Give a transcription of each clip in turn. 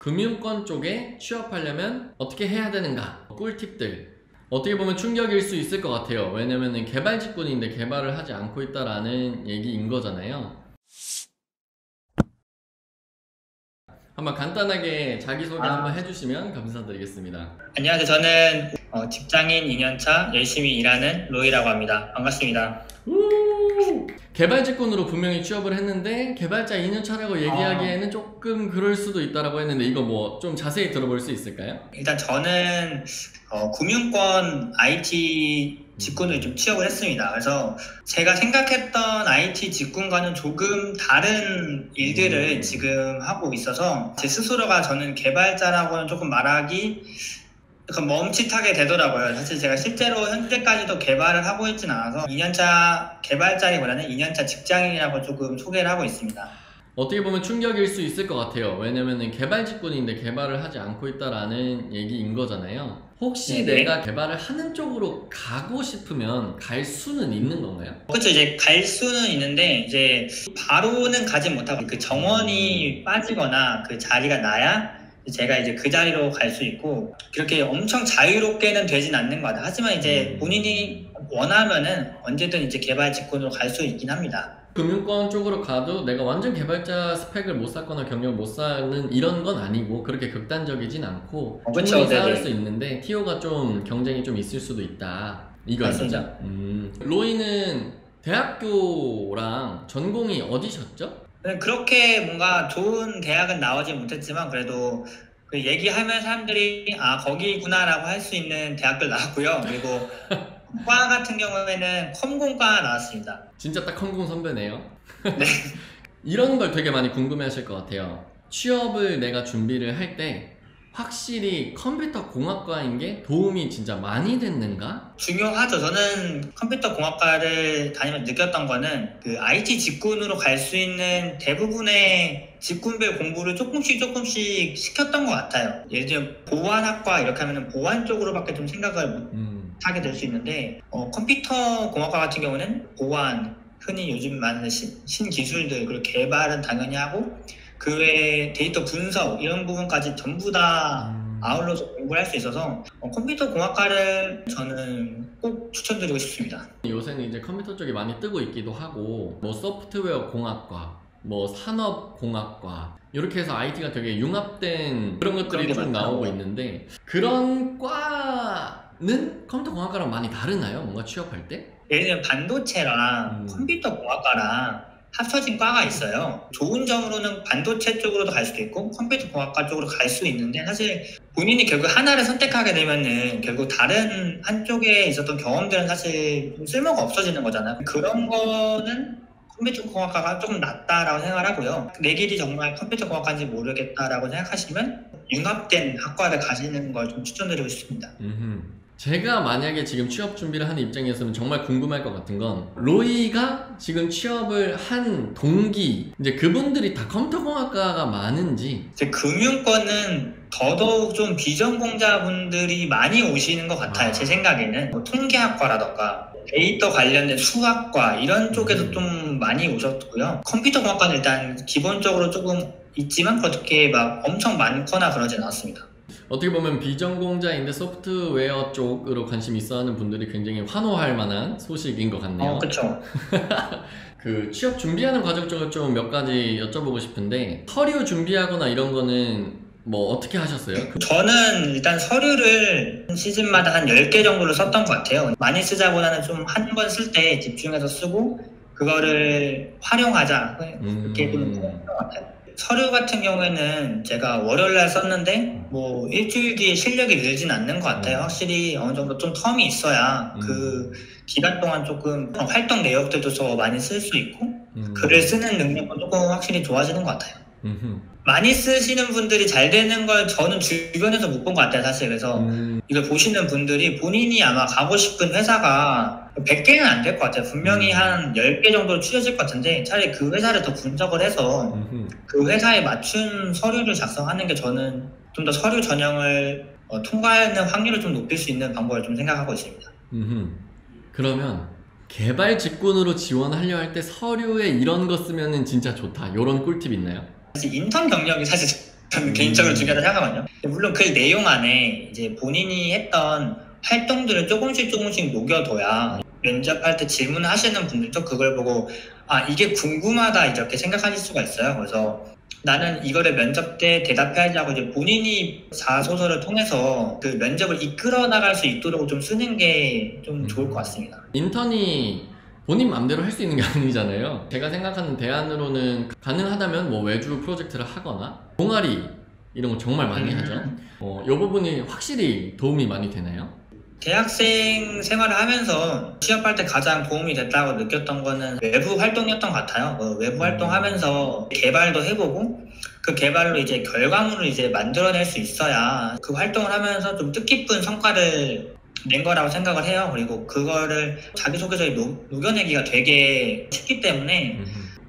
금융권 쪽에 취업하려면 어떻게 해야 되는가? 꿀팁들. 어떻게 보면 충격일 수 있을 것 같아요. 왜냐면은 개발 직군인데 개발을 하지 않고 있다라는 얘기인 거잖아요. 한번 간단하게 자기소개 한번 해주시면 감사드리겠습니다. 안녕하세요. 저는 직장인 2년차 열심히 일하는 로이라고 합니다. 반갑습니다. 개발 직군으로 분명히 취업을 했는데 개발자 2년차라고 얘기하기에는 조금 그럴 수도 있다라고 했는데 이거 뭐 좀 자세히 들어볼 수 있을까요? 일단 저는 금융권 IT 직군을 좀 취업을 했습니다. 그래서 제가 생각했던 IT 직군과는 조금 다른 일들을 지금 하고 있어서 제 스스로가 저는 개발자라고는 조금 말하기 약간 멈칫하게 되더라고요. 사실 제가 실제로 현재까지도 개발을 하고 있진 않아서 2년차 개발자이보다는 2년차 직장인이라고 조금 소개를 하고 있습니다. 어떻게 보면 충격일 수 있을 것 같아요. 왜냐면은 개발 직군인데 개발을 하지 않고 있다라는 얘기인 거잖아요. 혹시 네네. 내가 개발을 하는 쪽으로 가고 싶으면 갈 수는 있는 건가요? 그렇죠. 이제 갈 수는 있는데 이제 바로는 가지 못하고 그 정원이 빠지거나 그 자리가 나야 제가 이제 그 자리로 갈 수 있고 그렇게 엄청 자유롭게는 되진 않는 것 같아요. 하지만 이제 본인이 원하면은 언제든 이제 개발 직군으로 갈 수 있긴 합니다. 금융권 쪽으로 가도 내가 완전 개발자 스펙을 못 쌓거나 경력을 못 쌓는 이런 건 아니고 그렇게 극단적이진 않고 충분히 쌓을 수 있는데 티오가 좀 경쟁이 좀 있을 수도 있다 이거 맞습니다. 로이는 대학교랑 전공이 어디셨죠? 그렇게 뭔가 좋은 대학은 나오지 못했지만 그래도 그 얘기하면 사람들이 아 거기구나 라고 할 수 있는 대학들 나왔고요. 그리고 과 같은 경우에는 컴공과 나왔습니다. 진짜 딱 컴공 선배네요. 네. 이런 걸 되게 많이 궁금해 하실 것 같아요. 취업을 내가 준비를 할 때 확실히 컴퓨터 공학과인 게 도움이 진짜 많이 됐는가? 중요하죠. 저는 컴퓨터 공학과를 다니면서 느꼈던 거는 그 IT 직군으로 갈 수 있는 대부분의 직군별 공부를 조금씩 시켰던 것 같아요. 예를 들면 보안학과 이렇게 하면은 보안 쪽으로밖에 좀 생각을 하게 될 수 있는데 컴퓨터 공학과 같은 경우는 보안, 흔히 요즘 많은 신기술들 그리고 개발은 당연히 하고 그 외에 데이터 분석 이런 부분까지 전부 다 아울러서 공부를 할 수 있어서 컴퓨터 공학과를 저는 꼭 추천드리고 싶습니다. 요새는 이제 컴퓨터 쪽이 많이 뜨고 있기도 하고 뭐 소프트웨어 공학과, 뭐 산업 공학과 이렇게 해서 IT가 되게 융합된 그런 것들이 좀 나오고 있는데 그런 과는 컴퓨터 공학과랑 많이 다르나요? 뭔가 취업할 때? 예를 들면 반도체랑 컴퓨터 공학과랑 합쳐진 과가 있어요. 좋은 점으로는 반도체 쪽으로도 갈 수도 있고 컴퓨터 공학과 쪽으로 갈 수 있는데 사실 본인이 결국 하나를 선택하게 되면은 결국 다른 한쪽에 있었던 경험들은 사실 좀 쓸모가 없어지는 거잖아요. 그런 거는 컴퓨터 공학과가 조금 낫다라고 생각을 하고요. 내 길이 정말 컴퓨터 공학과인지 모르겠다라고 생각하시면 융합된 학과를 가시는 걸 좀 추천드리고 싶습니다. 제가 만약에 지금 취업 준비를 하는 입장이었으면 정말 궁금할 것 같은 건 로이가 지금 취업을 한 동기 이제 그분들이 다 컴퓨터공학과가 많은지 이제 금융권은 더더욱 좀 비전공자분들이 많이 오시는 것 같아요. 제 생각에는 뭐 통계학과라던가 데이터 관련된 수학과 이런 쪽에서 좀 많이 오셨고요. 컴퓨터공학과는 일단 기본적으로 조금 있지만 그렇게 막 엄청 많거나 그러진 않았습니다. 어떻게 보면 비전공자인데 소프트웨어 쪽으로 관심 있어 하는 분들이 굉장히 환호할 만한 소식인 것 같네요. 그쵸. 그 취업 준비하는 과정 쪽을 좀 몇 가지 여쭤보고 싶은데 서류 준비하거나 이런 거는 뭐 어떻게 하셨어요? 저는 일단 서류를 시즌마다 한 10개 정도를 썼던 것 같아요. 많이 쓰자보다는 좀 한 번 쓸 때 집중해서 쓰고 그거를 활용하자 그렇게 좀 했던 것 같아요. 서류 같은 경우에는 제가 월요일날 썼는데 뭐 일주일 뒤에 실력이 늘진 않는 것 같아요. 확실히 어느 정도 좀 텀이 있어야 그 기간 동안 조금 활동 내역들도 더 많이 쓸 수 있고 글을 쓰는 능력도 조금 확실히 좋아지는 것 같아요. 많이 쓰시는 분들이 잘 되는 걸 저는 주변에서 못 본 것 같아요, 사실. 그래서 이걸 보시는 분들이 본인이 아마 가고 싶은 회사가 100개는 안 될 것 같아요. 분명히 한 10개 정도 추려질 것 같은데 차라리 그 회사를 더 분석을 해서 그 회사에 맞춘 서류를 작성하는 게 저는 좀 더 서류 전형을 통과하는 확률을 좀 높일 수 있는 방법을 좀 생각하고 있습니다. 그러면 개발 직군으로 지원하려 할 때 서류에 이런 거 쓰면은 진짜 좋다 이런 꿀팁 있나요? 사실 인턴 경력이 사실 저는 개인적으로 중요하다 생각하거든요. 물론 그 내용 안에 이제 본인이 했던 활동들을 조금씩 녹여둬야 면접할 때 질문하시는 분들도 그걸 보고 아 이게 궁금하다 이렇게 생각하실 수가 있어요. 그래서 나는 이거를 면접 때 대답해야지 하고 이제 본인이 자소서를 통해서 그 면접을 이끌어 나갈 수 있도록 좀 쓰는 게 좀 좋을 것 같습니다. 인턴이 본인 맘대로 할 수 있는 게 아니잖아요. 제가 생각하는 대안으로는 가능하다면 뭐 외주 프로젝트를 하거나 동아리 이런 거 정말 많이 하죠. 이 부분이 확실히 도움이 많이 되나요? 대학생 생활을 하면서 취업할 때 가장 도움이 됐다고 느꼈던 거는 외부 활동이었던 것 같아요. 외부 활동하면서 개발도 해보고 그 개발로 이제 결과물을 이제 만들어낼 수 있어야 그 활동을 하면서 좀 뜻깊은 성과를 낸 거라고 생각을 해요. 그리고 그거를 자기소개서에 녹여내기가 되게 쉽기 때문에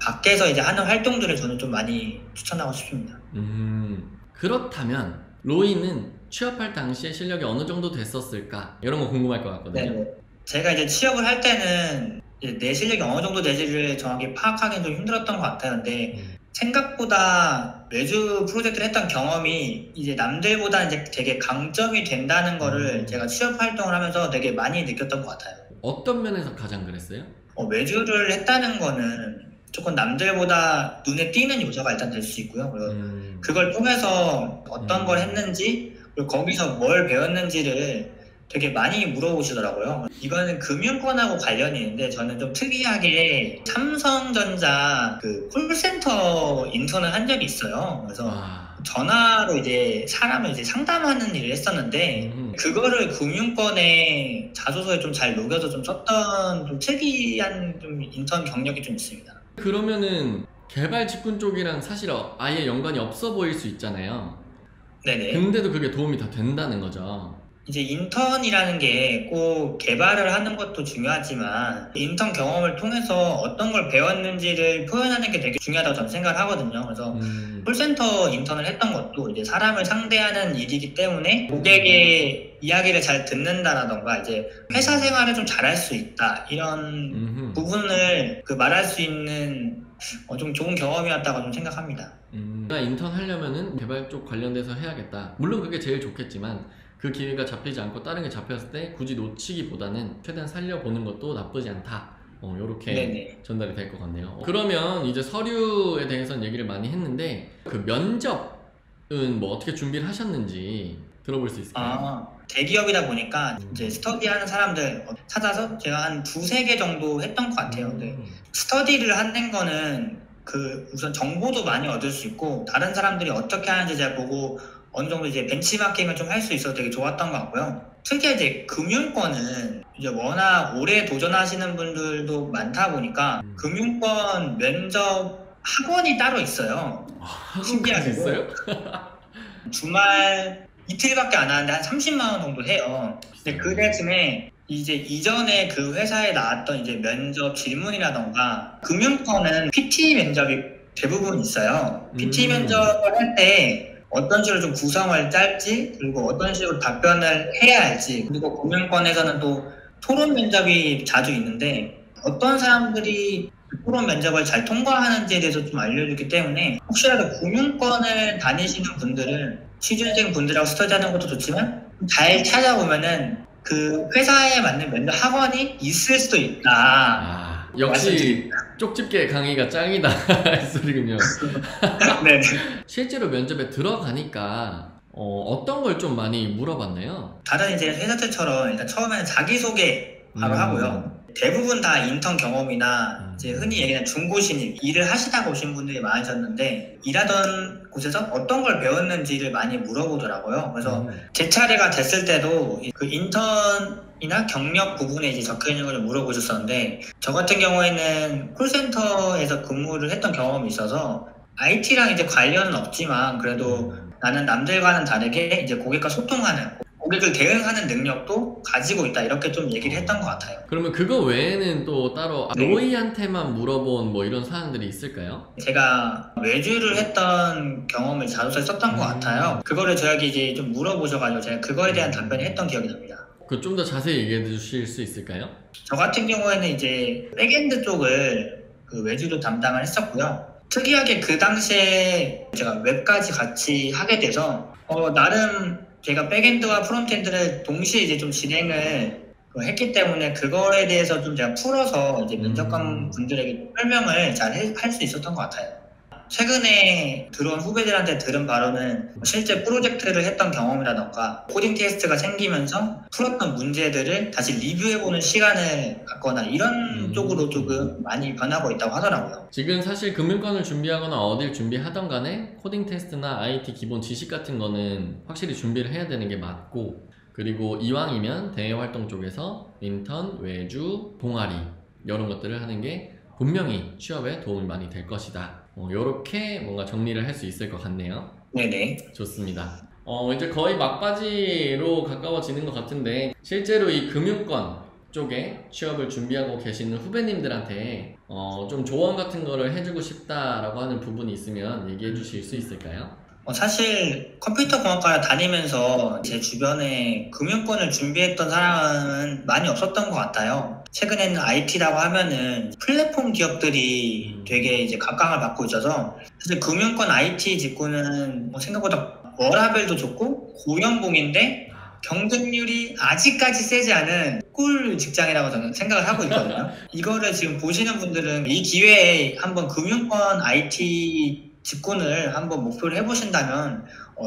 밖에서 이제 하는 활동들을 저는 좀 많이 추천하고 싶습니다. 그렇다면 로이는 취업할 당시에 실력이 어느 정도 됐었을까? 이런 거 궁금할 것 같거든요. 네. 제가 이제 취업을 할 때는 이제 내 실력이 어느 정도 되지를 정확히 파악하기는 좀 힘들었던 것 같아요. 근데 생각보다 외주 프로젝트를 했던 경험이 이제 남들보다 이제 되게 강점이 된다는 거를 제가 취업 활동을 하면서 되게 많이 느꼈던 것 같아요. 어떤 면에서 가장 그랬어요? 외주를 했다는 거는 조금 남들보다 눈에 띄는 요소가 일단 될 수 있고요. 그걸 통해서 어떤 걸 했는지 그리고 거기서 뭘 배웠는지를 되게 많이 물어보시더라고요. 이거는 금융권하고 관련이 있는데 저는 좀 특이하게 삼성전자 그 콜센터 인턴을 한 적이 있어요. 그래서 전화로 이제 사람을 이제 상담하는 일을 했었는데 그거를 금융권에 자소서에 좀 잘 녹여서 좀 썼던 좀 특이한 좀 인턴 경력이 좀 있습니다. 그러면은 개발 직군 쪽이랑 사실 아예 연관이 없어 보일 수 있잖아요. 네네. 근데도 그게 도움이 다 된다는 거죠. 이제 인턴이라는 게 꼭 개발을 하는 것도 중요하지만 인턴 경험을 통해서 어떤 걸 배웠는지를 표현하는 게 되게 중요하다고 저는 생각을 하거든요. 그래서 콜센터 인턴을 했던 것도 이제 사람을 상대하는 일이기 때문에 고객의 이야기를 잘 듣는다라던가 이제 회사 생활을 좀 잘할 수 있다 이런 부분을 말할 수 있는 좀 좋은 경험이었다고 좀 생각합니다. 내가 인턴 하려면은 개발 쪽 관련돼서 해야겠다. 물론 그게 제일 좋겠지만 그 기회가 잡히지 않고 다른 게 잡혔을 때 굳이 놓치기보다는 최대한 살려보는 것도 나쁘지 않다. 요렇게 전달이 될 것 같네요. 그러면 이제 서류에 대해서는 얘기를 많이 했는데 그 면접은 뭐 어떻게 준비를 하셨는지 들어볼 수 있을까요? 대기업이다 보니까 이제 스터디하는 사람들 찾아서 제가 한 2-3개 정도 했던 것 같아요. 근데 스터디를 하는 거는 우선 정보도 많이 얻을 수 있고 다른 사람들이 어떻게 하는지 잘 보고 어느 정도 이제 벤치마킹을 좀 할 수 있어서 되게 좋았던 것 같고요. 특히 이제 금융권은 이제 워낙 오래 도전하시는 분들도 많다 보니까 금융권 면접 학원이 따로 있어요. 학원까지 있어요? 주말 이틀밖에 안 하는데 한 30만 원 정도 해요. 근데 그 대신에 이제 이전에 그 회사에 나왔던 이제 면접 질문이라던가 금융권은 PT 면접이 대부분 있어요. PT 면접을 할 때 어떤 식으로 좀 구성을 짤지 그리고 어떤 식으로 답변을 해야 할지 그리고 금융권에서는 또 토론 면접이 자주 있는데 어떤 사람들이 토론 면접을 잘 통과하는지에 대해서 좀 알려주기 때문에 혹시라도 금융권을 다니시는 분들은 취준생 분들하고 스터디하는 것도 좋지만 잘 찾아보면은 그 회사에 맞는 면접 학원이 있을 수도 있다. 역시 쪽집게 강의가 짱이다 이 소리군요. 네. 실제로 면접에 들어가니까 어떤 걸 좀 많이 물어봤나요? 다른 이제 회사들처럼 일단 처음에는 자기소개 바로 하고요. 대부분 다 인턴 경험이나 이제 흔히 얘기하는 중고신입 일을 하시다가 오신 분들이 많으셨는데 일하던 곳에서 어떤 걸 배웠는지를 많이 물어보더라고요. 그래서 제 차례가 됐을 때도 그 인턴이나 경력 부분에 이제 적혀 있는 걸 물어보셨었는데 저 같은 경우에는 콜센터에서 근무를 했던 경험이 있어서 IT랑 이제 관련은 없지만 그래도 나는 남들과는 다르게 이제 고객과 소통하는 고객을 대응하는 능력도 가지고 있다 이렇게 좀 얘기를 했던 것 같아요. 그러면 그거 외에는 또 따로 로이한테만 물어본 뭐 이런 사항들이 있을까요? 제가 외주를 했던 경험을 자소서에 썼던 것 같아요. 그거를 저에게 이제 좀 물어보셔가지고 제가 그거에 대한 답변을 했던 기억이 납니다. 그 좀 더 자세히 얘기해 주실 수 있을까요? 저 같은 경우에는 이제 백엔드 쪽을 그 외주로 담당을 했었고요. 특이하게 그 당시에 제가 웹까지 같이 하게 돼서 나름 제가 백엔드와 프론트엔드를 동시에 이제 좀 진행을 했기 때문에 그거에 대해서 좀 제가 풀어서 이제 면접관 분들에게 설명을 잘 할 수 있었던 것 같아요. 최근에 들어온 후배들한테 들은 바로는 실제 프로젝트를 했던 경험이라던가 코딩 테스트가 생기면서 풀었던 문제들을 다시 리뷰해보는 시간을 갖거나 이런 쪽으로 조금 많이 변하고 있다고 하더라고요. 지금 사실 금융권을 준비하거나 어딜 준비하던 간에 코딩 테스트나 IT 기본 지식 같은 거는 확실히 준비를 해야 되는 게 맞고, 그리고 이왕이면 대외 활동 쪽에서 인턴, 외주, 동아리 이런 것들을 하는 게 분명히 취업에 도움이 많이 될 것이다. 요렇게 뭔가 정리를 할 수 있을 것 같네요. 네네. 좋습니다. 이제 거의 막바지로 가까워지는 것 같은데, 실제로 이 금융권 쪽에 취업을 준비하고 계시는 후배님들한테 좀 조언 같은 거를 해주고 싶다라고 하는 부분이 있으면 얘기해 주실 수 있을까요? 사실 컴퓨터 공학과를 다니면서 제 주변에 금융권을 준비했던 사람은 많이 없었던 것 같아요. 최근에는 IT라고 하면은 플랫폼 기업들이 되게 이제 각광을 받고 있어서 사실 금융권 IT 직구는 생각보다 워라밸도 좋고 고연봉인데 경쟁률이 아직까지 세지 않은 꿀 직장이라고 저는 생각을 하고 있거든요. 이거를 지금 보시는 분들은 이 기회에 한번 금융권 IT 직군을 한번 목표를 해보신다면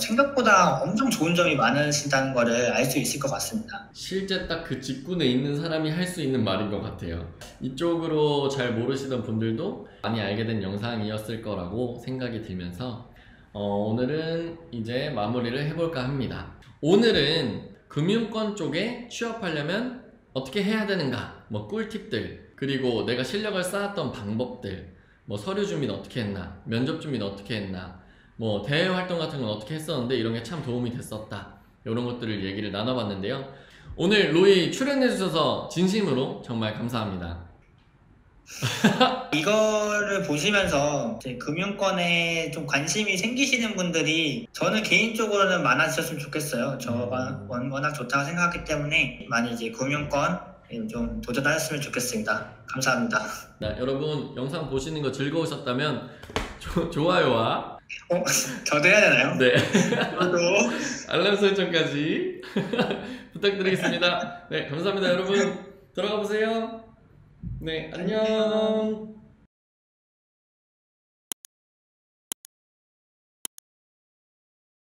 생각보다 엄청 좋은 점이 많으신다는 거를 알 수 있을 것 같습니다. 실제 딱 그 직군에 있는 사람이 할 수 있는 말인 것 같아요. 이쪽으로 잘 모르시던 분들도 많이 알게 된 영상이었을 거라고 생각이 들면서 오늘은 이제 마무리를 해볼까 합니다. 오늘은 금융권 쪽에 취업하려면 어떻게 해야 되는가, 뭐 꿀팁들, 그리고 내가 실력을 쌓았던 방법들, 뭐 서류 준비는 어떻게 했나, 면접 준비는 어떻게 했나, 뭐 대외 활동 같은 건 어떻게 했었는데 이런 게 참 도움이 됐었다, 이런 것들을 얘기를 나눠봤는데요. 오늘 로이 출연해 주셔서 진심으로 정말 감사합니다. 이거를 보시면서 이제 금융권에 좀 관심이 생기시는 분들이 저는 개인적으로는 많아지셨으면 좋겠어요. 저가 워낙 좋다고 생각하기 때문에 많이 이제 금융권 좀 도전하셨으면 좋겠습니다. 감사합니다. 네, 여러분 영상 보시는 거 즐거우셨다면 좋아요와 저도 해야 되나요? 네. 저도 알람 설정까지 부탁드리겠습니다. 네, 감사합니다 여러분. 들어가 보세요. 네, 안녕.